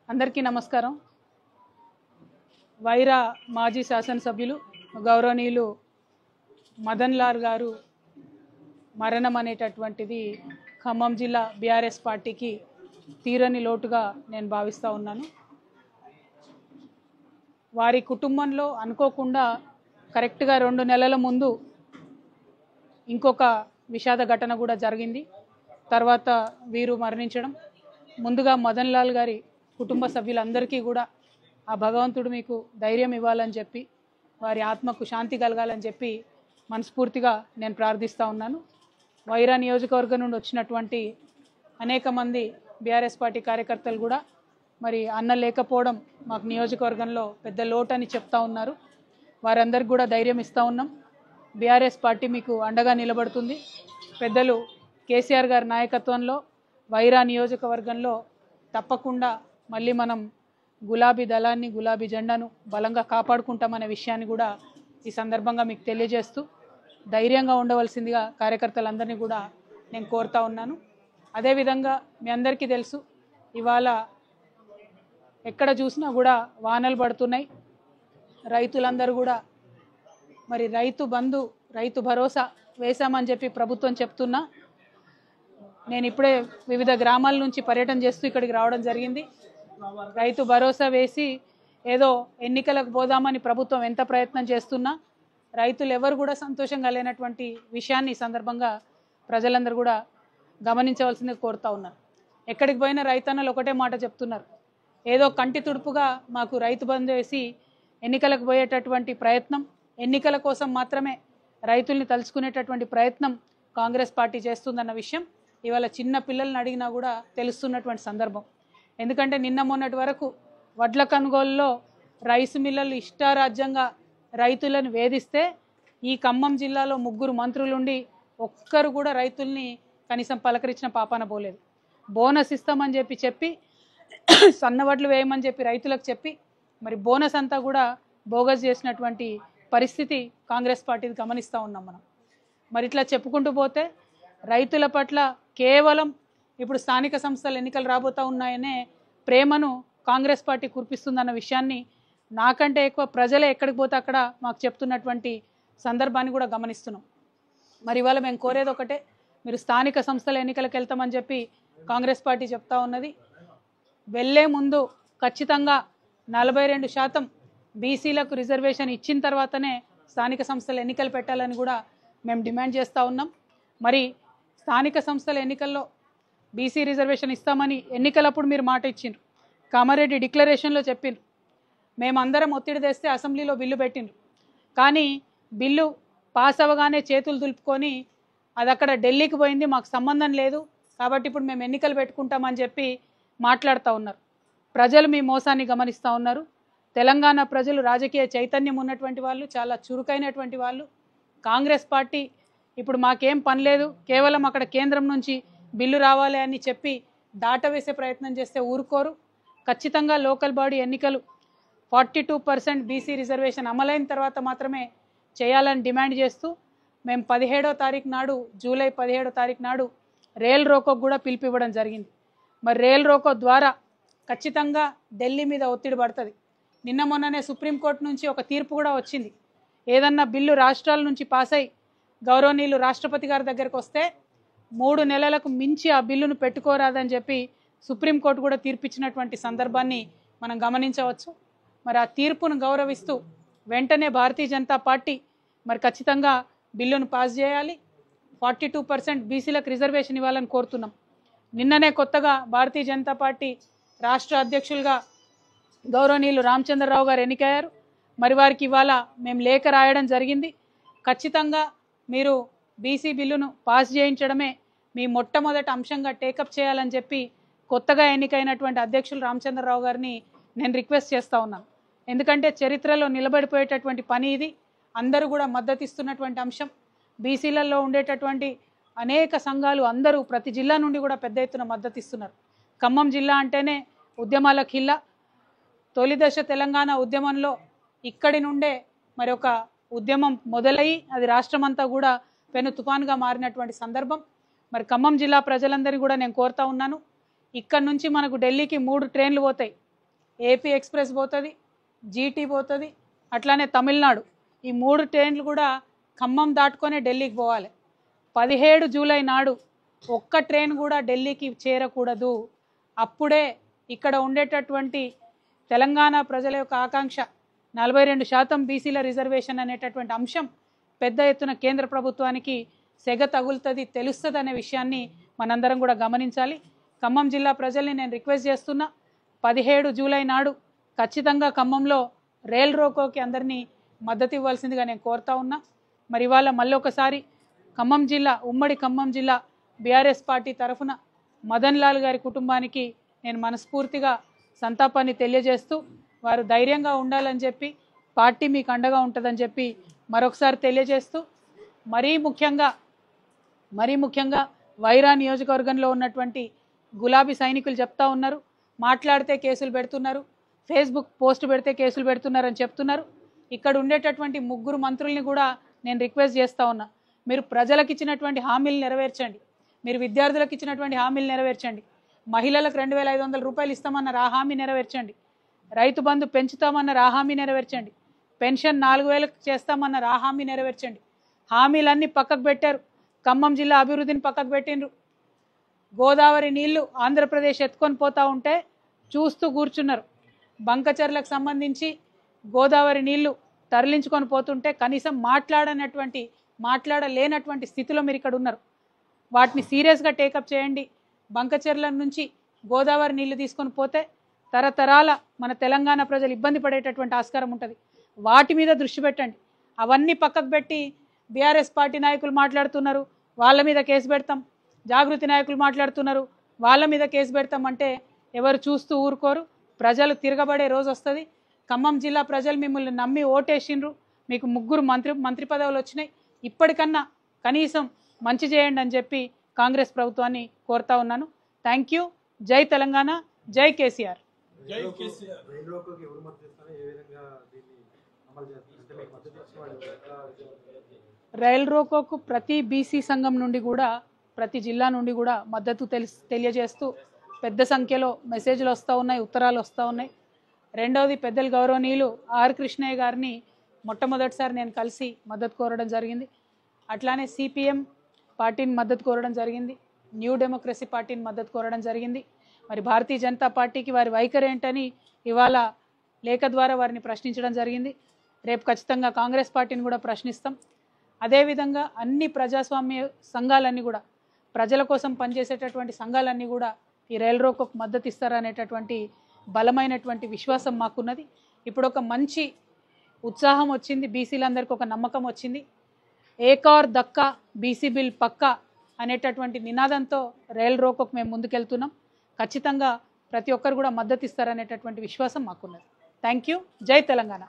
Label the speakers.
Speaker 1: అందరికీ నమస్కారం. వైరా మాజీ శాసనసభ్యులు గౌరవనీయులు మదన్ లాల్ గారు మరణం అనేటటువంటిది ఖమ్మం జిల్లా బీఆర్ఎస్ పార్టీకి తీరని లోటుగా నేను భావిస్తూ ఉన్నాను. వారి కుటుంబంలో అనుకోకుండా కరెక్ట్గా 2 నెలల ముందు ఇంకొక విషాద ఘటన కూడా జరిగింది. తర్వాత వీరు మరణించడం. ముందుగా మదన్ లాల్ గారి కుటుంబ సభ్యులందరికీ కూడా ఆ భగవంతుడు మీకు ధైర్యం ఇవ్వాలని చెప్పి, వారి ఆత్మకు శాంతి కలగాలని చెప్పి మనస్ఫూర్తిగా నేను ప్రార్థిస్తూ ఉన్నాను. వైరా నియోజకవర్గం నుండి వచ్చినటువంటి అనేక మంది బీఆర్ఎస్ పార్టీ కార్యకర్తలు కూడా మరి అన్న లేకపోవడం మాకు నియోజకవర్గంలో పెద్ద లోటు అని చెప్తా ఉన్నారు. వారందరికీ కూడా ధైర్యం ఇస్తూ ఉన్నాం. బీఆర్ఎస్ పార్టీ మీకు అండగా నిలబడుతుంది. పెద్దలు కేసీఆర్ గారి నాయకత్వంలో వైరా నియోజకవర్గంలో తప్పకుండా మళ్ళీ మనం గులాబీ దళాన్ని, గులాబీ జెండాను బలంగా కాపాడుకుంటామనే విషయాన్ని కూడా ఈ సందర్భంగా మీకు తెలియజేస్తూ ధైర్యంగా ఉండవలసిందిగా కార్యకర్తలందరినీ కూడా నేను కోరుతా ఉన్నాను. అదేవిధంగా మీ అందరికీ తెలుసు, ఇవాళ ఎక్కడ చూసినా కూడా వానలు పడుతున్నాయి. రైతులందరూ కూడా మరి రైతు బంధు, రైతు భరోసా వేశామని చెప్పి ప్రభుత్వం చెప్తున్నా, నేను ఇప్పుడే వివిధ గ్రామాల నుంచి పర్యటన చేస్తూ ఇక్కడికి రావడం జరిగింది. రైతు భరోసా వేసి ఏదో ఎన్నికలకు పోదామని ప్రభుత్వం ఎంత ప్రయత్నం చేస్తున్నా రైతులు ఎవరు కూడా సంతోషంగా లేనటువంటి విషయాన్ని ఈ సందర్భంగా ప్రజలందరూ కూడా గమనించవలసిందిగా కోరుతా ఉన్నారు. ఎక్కడికి పోయినా రైతన్నలు ఒకటే మాట చెప్తున్నారు, ఏదో కంటి తుడుపుగా మాకు రైతు బంధు వేసి ఎన్నికలకు పోయేటటువంటి ప్రయత్నం, ఎన్నికల కోసం మాత్రమే రైతుల్ని తలుచుకునేటటువంటి ప్రయత్నం కాంగ్రెస్ పార్టీ చేస్తుందన్న విషయం ఇవాళ చిన్న పిల్లల్ని అడిగినా కూడా తెలుస్తున్నటువంటి సందర్భం. ఎందుకంటే నిన్న మొన్నటి వరకు వడ్ల కొనుగోలులో రైసు మిల్లలు ఇష్టారాజ్యంగా రైతులను వేధిస్తే ఈ ఖమ్మం జిల్లాలో 3 మంత్రులుండి ఒక్కరు కూడా రైతుల్ని కనీసం పలకరించిన పాపాన పోలేదు. బోనస్ ఇస్తామని చెప్పి సన్నవడ్లు వేయమని చెప్పి రైతులకు చెప్పి మరి బోనస్ అంతా కూడా బోగస్ చేసినటువంటి పరిస్థితి కాంగ్రెస్ పార్టీని గమనిస్తూ ఉన్నాం మనం. మరి ఇట్లా చెప్పుకుంటూ పోతే రైతుల పట్ల కేవలం ఇప్పుడు స్థానిక సంస్థల ఎన్నికలు రాబోతూ ఉన్నాయనే ప్రేమను కాంగ్రెస్ పార్టీ కురిపిస్తుందన్న విషయాన్ని నాకంటే ఎక్కువ ప్రజలే ఎక్కడికి పోతే అక్కడ మాకు చెప్తున్నటువంటి సందర్భాన్ని కూడా గమనిస్తున్నాం. మరి ఇవాళ మేము కోరేది ఒకటే, మీరు స్థానిక సంస్థల ఎన్నికలకు వెళ్తామని చెప్పి కాంగ్రెస్ పార్టీ చెప్తా ఉన్నది. వెళ్ళే ముందు ఖచ్చితంగా 42% బీసీలకు రిజర్వేషన్ ఇచ్చిన తర్వాతనే స్థానిక సంస్థల ఎన్నికలు పెట్టాలని కూడా మేము డిమాండ్ చేస్తూ ఉన్నాం. మరి స్థానిక సంస్థల ఎన్నికల్లో బీసీ రిజర్వేషన్ ఇస్తామని ఎన్నికలప్పుడు మీరు మాట ఇచ్చిండ్రు. కామారెడ్డి డిక్లరేషన్లో చెప్పిండ్రు, మేమందరం ఒత్తిడి తెస్తే అసెంబ్లీలో బిల్లు పెట్టిండ్రు. కానీ బిల్లు పాస్ అవ్వగానే చేతులు దులుపుకొని అది అక్కడ ఢిల్లీకి పోయింది, మాకు సంబంధం లేదు, కాబట్టి ఇప్పుడు మేము ఎన్నికలు పెట్టుకుంటామని చెప్పి మాట్లాడుతూ ఉన్నారు. ప్రజలు మీ మోసాన్ని గమనిస్తూ ఉన్నారు. తెలంగాణ ప్రజలు రాజకీయ చైతన్యం ఉన్నటువంటి వాళ్ళు, చాలా చురుకైనటువంటి వాళ్ళు. కాంగ్రెస్ పార్టీ ఇప్పుడు మాకేం పని లేదు, కేవలం అక్కడ కేంద్రం నుంచి బిల్లు రావాలి అని చెప్పి దాటవేసే ప్రయత్నం చేస్తే ఊరుకోరు. ఖచ్చితంగా లోకల్ బాడీ ఎన్నికలు 42% బీసీ రిజర్వేషన్ అమలైన తర్వాత మాత్రమే చేయాలని డిమాండ్ చేస్తూ మేము 17వ తారీఖు నాడు, జూలై 17వ తారీఖు నాడు రైల్ రోకోకు కూడా పిలిపివ్వడం జరిగింది. మరి రైల్ రోకో ద్వారా ఖచ్చితంగా ఢిల్లీ మీద ఒత్తిడి పడుతుంది. నిన్న మొన్ననే సుప్రీంకోర్టు నుంచి ఒక తీర్పు కూడా వచ్చింది. ఏదన్నా బిల్లు రాష్ట్రాల నుంచి పాస్ అయి గౌరవనీయులు రాష్ట్రపతి గారి దగ్గరికి వస్తే 3 నెలలకు మించి ఆ బిల్లును పెట్టుకోరాదని చెప్పి సుప్రీంకోర్టు కూడా తీర్పిచ్చినటువంటి సందర్భాన్ని మనం గమనించవచ్చు. మరి ఆ తీర్పును గౌరవిస్తూ వెంటనే భారతీయ జనతా పార్టీ మరి ఖచ్చితంగా బిల్లును పాస్ చేయాలి. 42% బీసీలకు రిజర్వేషన్ ఇవ్వాలని కోరుతున్నాం. నిన్ననే కొత్తగా భారతీయ జనతా పార్టీ రాష్ట్ర అధ్యక్షులుగా గౌరవనీయులు రామచంద్రరావు గారు ఎన్నికయ్యారు. మరి వారికి ఇవాళ మేము లేఖ రాయడం జరిగింది. ఖచ్చితంగా మీరు బీసీ బిల్లును పాస్ చేయించడమే మీ మొట్టమొదటి అంశంగా టేకప్ చేయాలని చెప్పి కొత్తగా ఎన్నికైనటువంటి అధ్యక్షులు రామచంద్రరావు గారిని నేను రిక్వెస్ట్ చేస్తూ ఉన్నాను. ఎందుకంటే చరిత్రలో నిలబడిపోయేటటువంటి పని ఇది. అందరూ కూడా మద్దతు ఇస్తున్నటువంటి అంశం. బీసీలలో ఉండేటటువంటి అనేక సంఘాలు అందరూ ప్రతి జిల్లా నుండి కూడా పెద్ద ఎత్తున మద్దతు ఇస్తున్నారు. ఖమ్మం జిల్లా అంటేనే ఉద్యమాల ఖిల్లా. తొలి దశ తెలంగాణ ఉద్యమంలో ఇక్కడి నుండే మరి ఒక ఉద్యమం మొదలై అది రాష్ట్రమంతా కూడా పెను తుఫాన్గా మారినటువంటి సందర్భం. మరి ఖమ్మం జిల్లా ప్రజలందరినీ కూడా నేను కోరుతా ఉన్నాను, ఇక్కడ నుంచి మనకు ఢిల్లీకి 3 ట్రైన్లు పోతాయి. ఏపీ ఎక్స్ప్రెస్ పోతుంది, జీటీ పోతుంది, అట్లానే తమిళనాడు. ఈ 3 ట్రైన్లు కూడా ఖమ్మం దాటుకొనే ఢిల్లీకి పోవాలి. 17 జూలై నాడు ఒక్క ట్రైన్ కూడా ఢిల్లీకి చేరకూడదు. అప్పుడే ఇక్కడ ఉండేటటువంటి తెలంగాణ ప్రజల యొక్క ఆకాంక్ష 42% బీసీల రిజర్వేషన్ అనేటటువంటి అంశం పెద్ద ఎత్తున కేంద్ర ప్రభుత్వానికి సెగ తగులుతుంది, తెలుస్తుంది అనే విషయాన్ని మనందరం కూడా గమనించాలి. ఖమ్మం జిల్లా ప్రజల్ని నేను రిక్వెస్ట్ చేస్తున్నా, 17 జూలై నాడు ఖచ్చితంగా ఖమ్మంలో రైల్ రోకోకి అందరినీ మద్దతు ఇవ్వాల్సిందిగా నేను కోరుతా ఉన్నా. మరి ఇవాళ మళ్ళీ ఒకసారి ఖమ్మం జిల్లా, ఉమ్మడి ఖమ్మం జిల్లా బీఆర్ఎస్ పార్టీ తరఫున మదన్ లాల్ గారి కుటుంబానికి నేను మనస్ఫూర్తిగా సంతాపాన్ని తెలియజేస్తూ, వారు ధైర్యంగా ఉండాలని చెప్పి, పార్టీ మీకు అండగా ఉంటుందని చెప్పి మరొకసారి తెలియజేస్తూ, మరీ ముఖ్యంగా వైరా నియోజకవర్గంలో ఉన్నటువంటి గులాబీ సైనికులు చెప్తా ఉన్నారు, మాట్లాడితే కేసులు పెడుతున్నారు, ఫేస్బుక్ పోస్ట్ పెడితే కేసులు పెడుతున్నారని చెప్తున్నారు. ఇక్కడ ఉండేటటువంటి 3 మంత్రుల్ని కూడా నేను రిక్వెస్ట్ చేస్తూ ఉన్నా, మీరు ప్రజలకు ఇచ్చినటువంటి హామీలు నెరవేర్చండి, మీరు విద్యార్థులకు ఇచ్చినటువంటి హామీలు నెరవేర్చండి, మహిళలకు 2500 రూపాయలు ఇస్తామన్నారు ఆ హామీ నెరవేర్చండి, రైతు బంధు పెంచుతామన్నారు ఆ హామీ నెరవేర్చండి, పెన్షన్ 4000 చేస్తామన్నారు ఆ హామీ నెరవేర్చండి. హామీలన్నీ పక్కకు పెట్టారు, ఖమ్మం జిల్లా అభివృద్ధిని పక్కకు పెట్టిండ్రు. గోదావరి నీళ్లు ఆంధ్రప్రదేశ్ ఎత్తుకొని పోతూ ఉంటే చూస్తూ కూర్చున్నారు. బంకచర్లకు సంబంధించి గోదావరి నీళ్లు తరలించుకొని పోతుంటే కనీసం మాట్లాడలేనటువంటి స్థితిలో మీరు ఇక్కడ ఉన్నారు. వాటిని సీరియస్గా టేకప్ చేయండి. బంకచర్ల నుంచి గోదావరి నీళ్లు తీసుకొని పోతే తరతరాల మన తెలంగాణ ప్రజలు ఇబ్బంది పడేటటువంటి ఆస్కారం ఉంటుంది. వాటి మీద దృష్టి పెట్టండి. అవన్నీ పక్కకు పెట్టి బీఆర్ఎస్ పార్టీ నాయకులు మాట్లాడుతున్నారు, వాళ్ళ మీద కేసు పెడతాం, జాగృతి నాయకులు మాట్లాడుతున్నారు, వాళ్ళ మీద కేసు పెడతాం అంటే ఎవరు చూస్తూ ఊరుకోరు. ప్రజలు తిరగబడే రోజు వస్తుంది. ఖమ్మం జిల్లా ప్రజలు మిమ్మల్ని నమ్మి ఓటేసిండ్రు, మీకు 3 మంత్రి పదవులు వచ్చినాయి. ఇప్పటికన్నా కనీసం మంచి చేయండి అని చెప్పి కాంగ్రెస్ ప్రభుత్వాన్ని కోరుతా ఉన్నాను. Thank you. జై తెలంగాణ, జై కేసీఆర్. రైల్ రోకోకు ప్రతి బీసీ సంఘం నుండి కూడా, ప్రతి జిల్లా నుండి కూడా మద్దతు తెలియజేస్తూ పెద్ద సంఖ్యలో మెసేజ్లు వస్తూ ఉన్నాయి, ఉత్తరాలు వస్తూ ఉన్నాయి. రెండవది, పెద్దలు గౌరవనీయులు ఆర్ కృష్ణయ్య గారిని మొట్టమొదటిసారి నేను కలిసి మద్దతు కోరడం జరిగింది. అట్లానే సిపిఎం పార్టీని మద్దతు కోరడం జరిగింది, న్యూ డెమోక్రసీ పార్టీని మద్దతు కోరడం జరిగింది. మరి భారతీయ జనతా పార్టీకి వారి వైఖరి ఏంటని ఇవాళ లేఖ ద్వారా వారిని ప్రశ్నించడం జరిగింది. రేపు ఖచ్చితంగా కాంగ్రెస్ పార్టీని కూడా ప్రశ్నిస్తాం. అదేవిధంగా అన్ని ప్రజాస్వామ్య సంఘాలన్నీ కూడా, ప్రజల కోసం పనిచేసేటటువంటి సంఘాలన్నీ కూడా ఈ రైల్ రోకోకు మద్దతు ఇస్తారనేటటువంటి బలమైనటువంటి విశ్వాసం మాకున్నది. ఇప్పుడు ఒక మంచి ఉత్సాహం వచ్చింది, బీసీలందరికీ ఒక నమ్మకం వచ్చింది. ఏకార్ దక్కా బీసీ బిల్ పక్కా అనేటటువంటి నినాదంతో రైల్ రోకోకు మేము ముందుకెళ్తున్నాం. ఖచ్చితంగా ప్రతి ఒక్కరు కూడా మద్దతు ఇస్తారనేటటువంటి విశ్వాసం మాకున్నది. Thank you. జై తెలంగాణ.